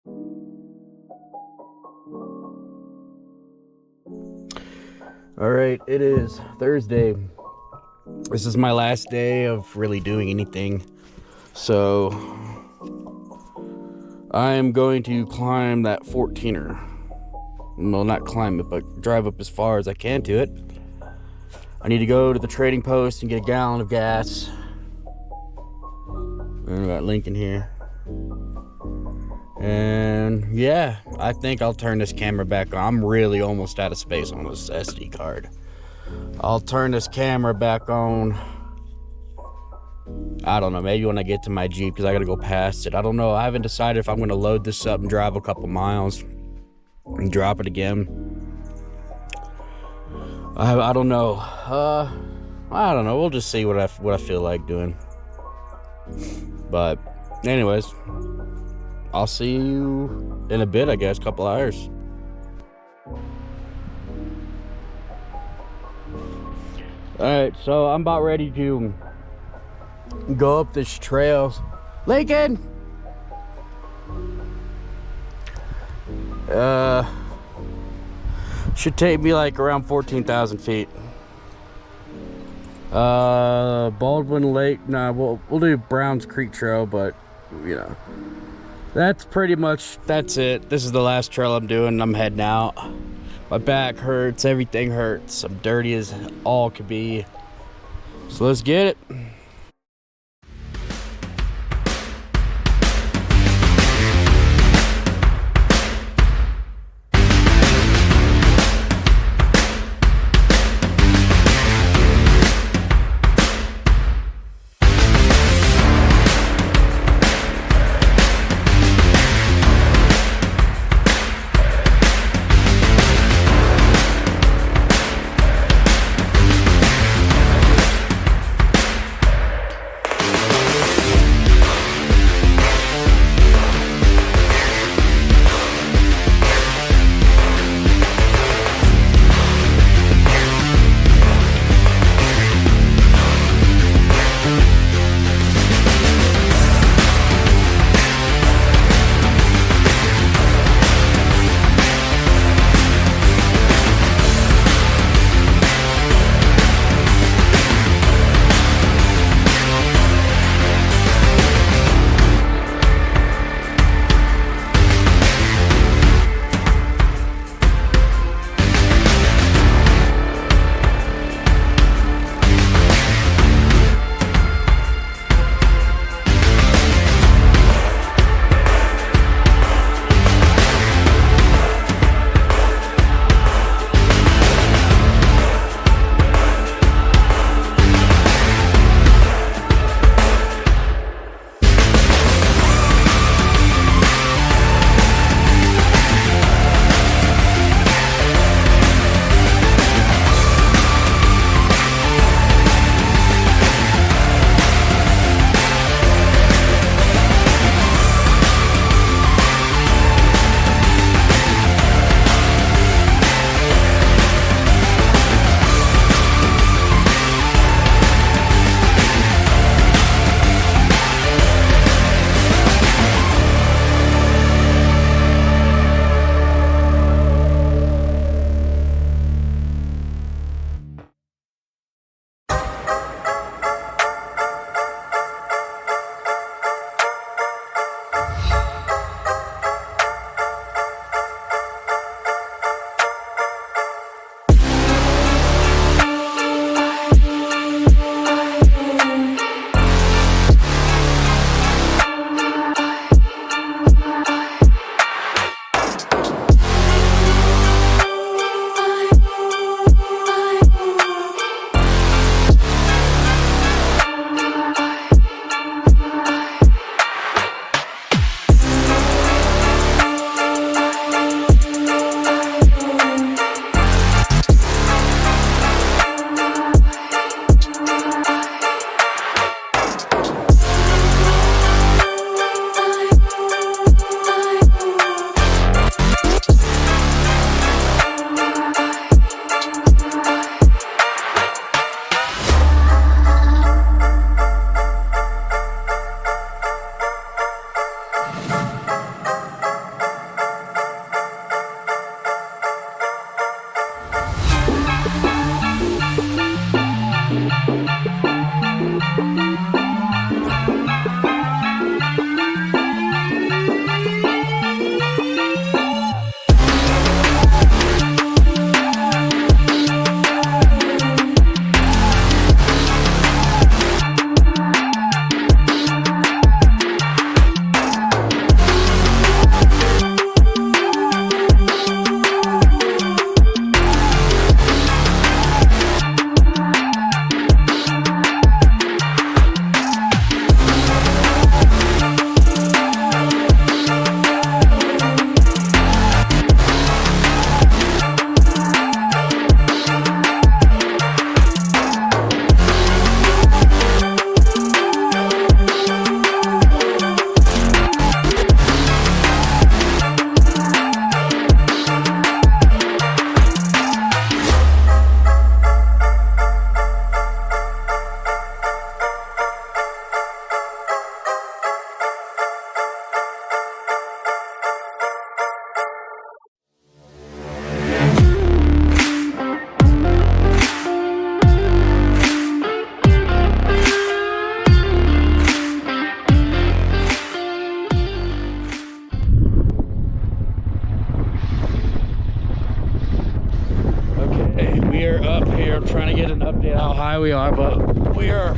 All right, it is Thursday. This is my last day of really doing anything. So I am going to climb that 14er. Well, not climb it, but drive up as far as I can to it. I need to go to the trading post and get a gallon of gas. And I got Lincoln here. And yeah, I think I'll turn this camera back on. I'm really almost out of space on this SD card. I'll turn this camera back on. I don't know, maybe when I get to my Jeep, because I gotta go past it. I don't know. I haven't decided if I'm gonna load this up and drive a couple miles and drop it again. I don't know. I don't know. We'll just see what I feel like doing. But anyways, I'll see you in a bit, I guess, couple hours. Alright, so I'm about ready to go up this trail. Lincoln! Should take me like around 14,000 feet. Baldwin Lake, nah, we'll do Browns Creek Trail, but you know, that's it. This is the last trail I'm doing. I'm heading out. My back hurts, everything hurts. I'm dirty as all could be. So let's get it. trying to get an update how high we are, but we are,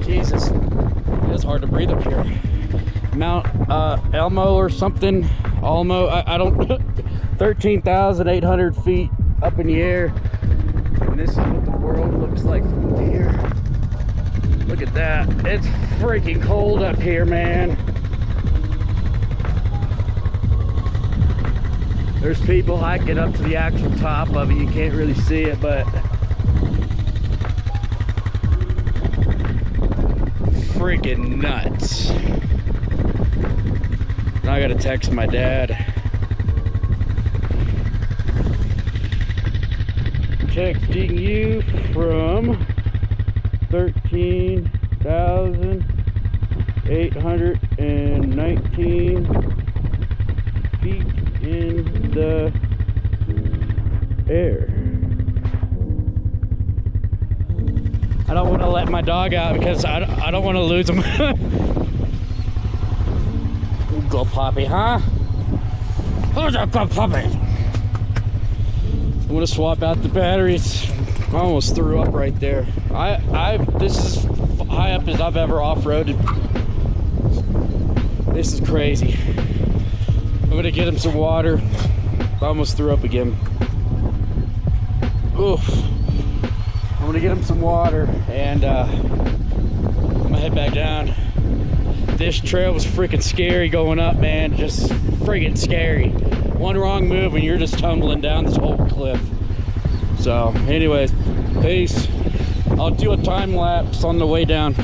Jesus, it's hard to breathe up here. Mount Elmo or something, Almo, I don't, 13,800 feet up in the air. And this is what the world looks like from here. Look at that, it's freaking cold up here, man. There's people hiking up to the actual top of it. You can't really see it, but freaking nuts. Now I gotta text my dad. Texting you from 13,819 feet in the air. I don't want to let my dog out because I don't want to lose him. Go puppy, huh? Who's a good puppy? I'm gonna swap out the batteries. I almost threw up right there. This is high up as I've ever off-roaded. This is crazy. I'm gonna get him some water. I almost threw up again. Oof. I'm gonna get him some water and I'm gonna head back down. This trail was freaking scary going up, man. Just freaking scary. One wrong move and you're just tumbling down this whole cliff. So anyways, peace. I'll do a time lapse on the way down.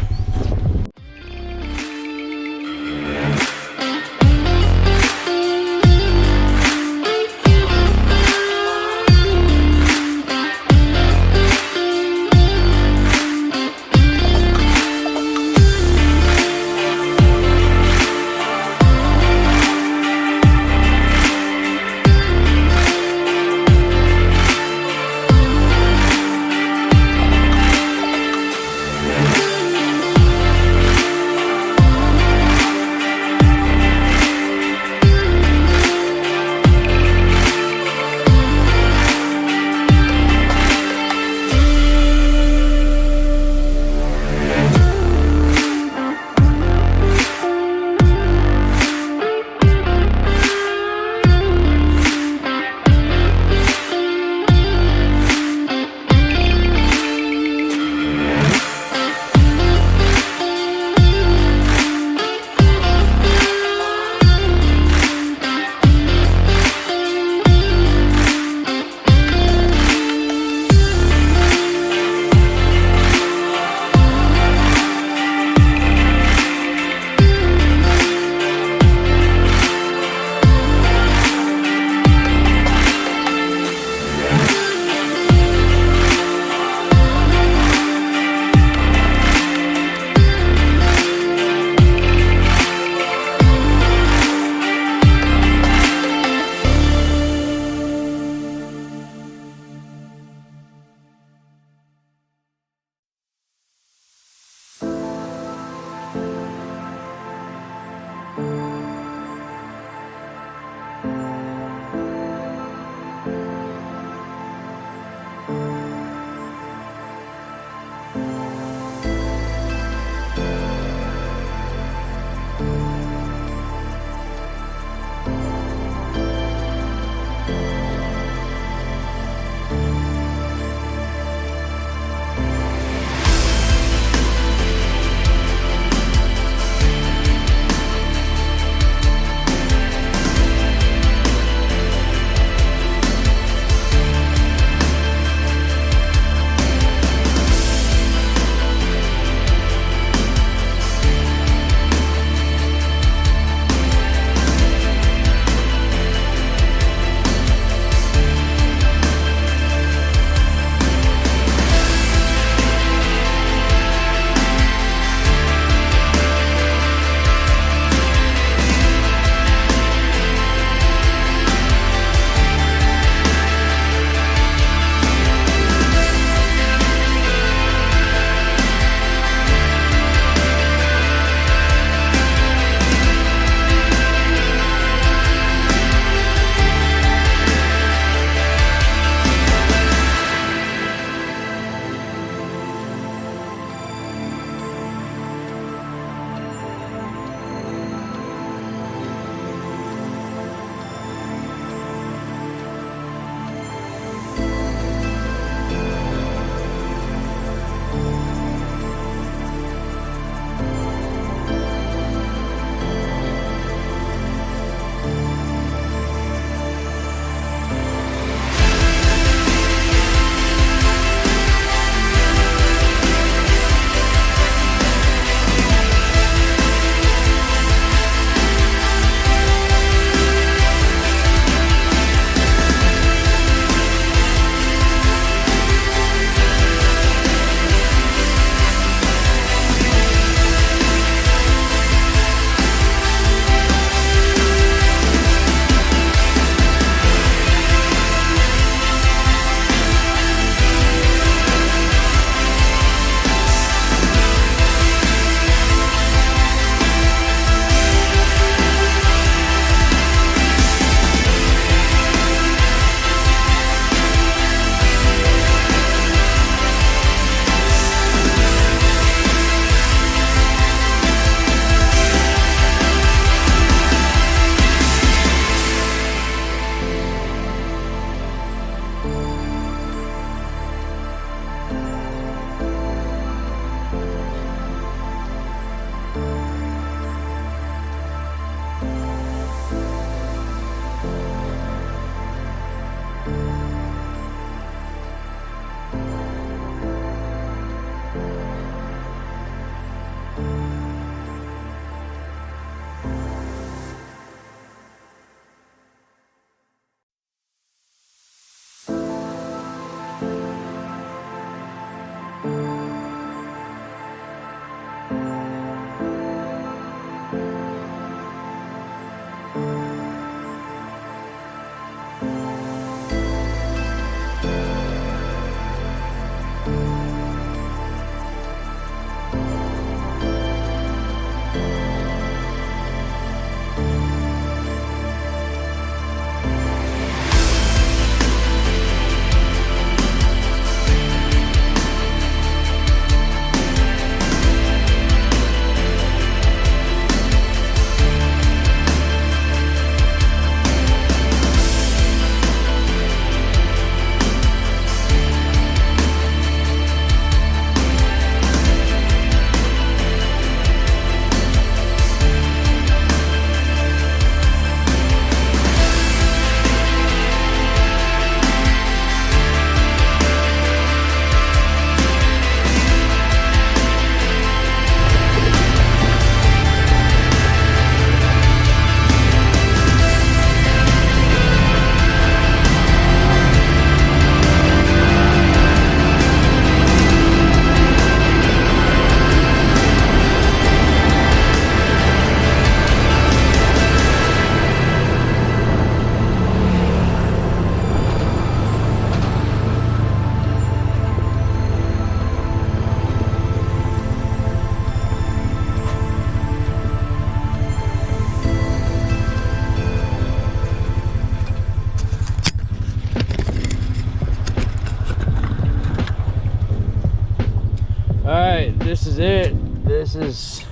this is it. This is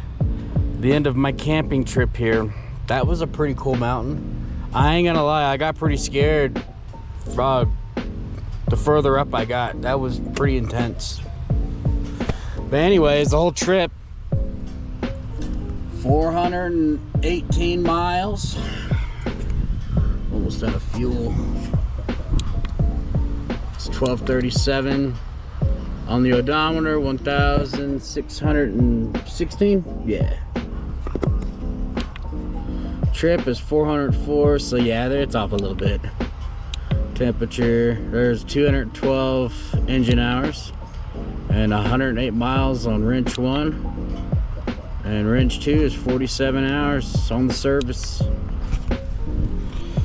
the end of my camping trip here. That was a pretty cool mountain. I ain't gonna lie, I got pretty scared the further up I got. That was pretty intense. But anyways, the whole trip, 418 miles. Almost out of fuel. It's 12:37 on the odometer. 1,616. Yeah. Trip is 404. So yeah, there it's off a little bit. Temperature. There's 212 engine hours and 108 miles on wrench 1. And wrench 2 is 47 hours on the service.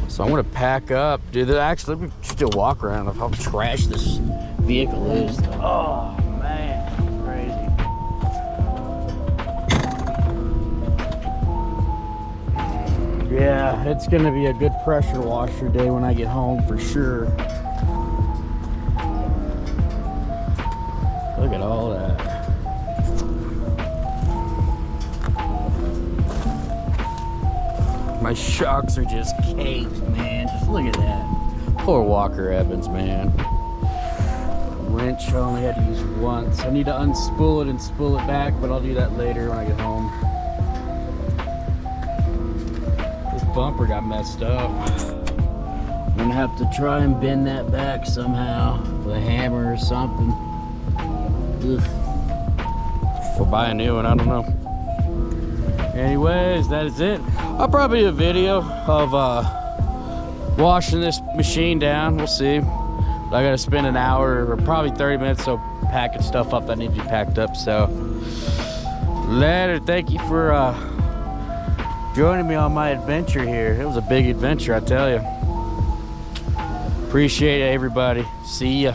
So I'm gonna pack up. Dude, actually, let me just do a walk around of how trash this vehicle is. Oh man, crazy. Yeah, it's gonna be a good pressure washer day when I get home for sure. Look at all that. My shocks are just caked, man. Just look at that. Poor Walker Evans, man. Wrench I only had to use once. I need to unspool it and spool it back, but I'll do that later when I get home. This bumper got messed up. I'm gonna have to try and bend that back somehow with a hammer or something. Ugh. Or buy a new one, I don't know. Anyways, that is it. I'll probably do a video of washing this machine down. We'll see. But I gotta spend an hour or probably 30 minutes so packing stuff up that needs to be packed up. So later, thank you for joining me on my adventure here. It was a big adventure, I tell you. Appreciate it, everybody. See ya.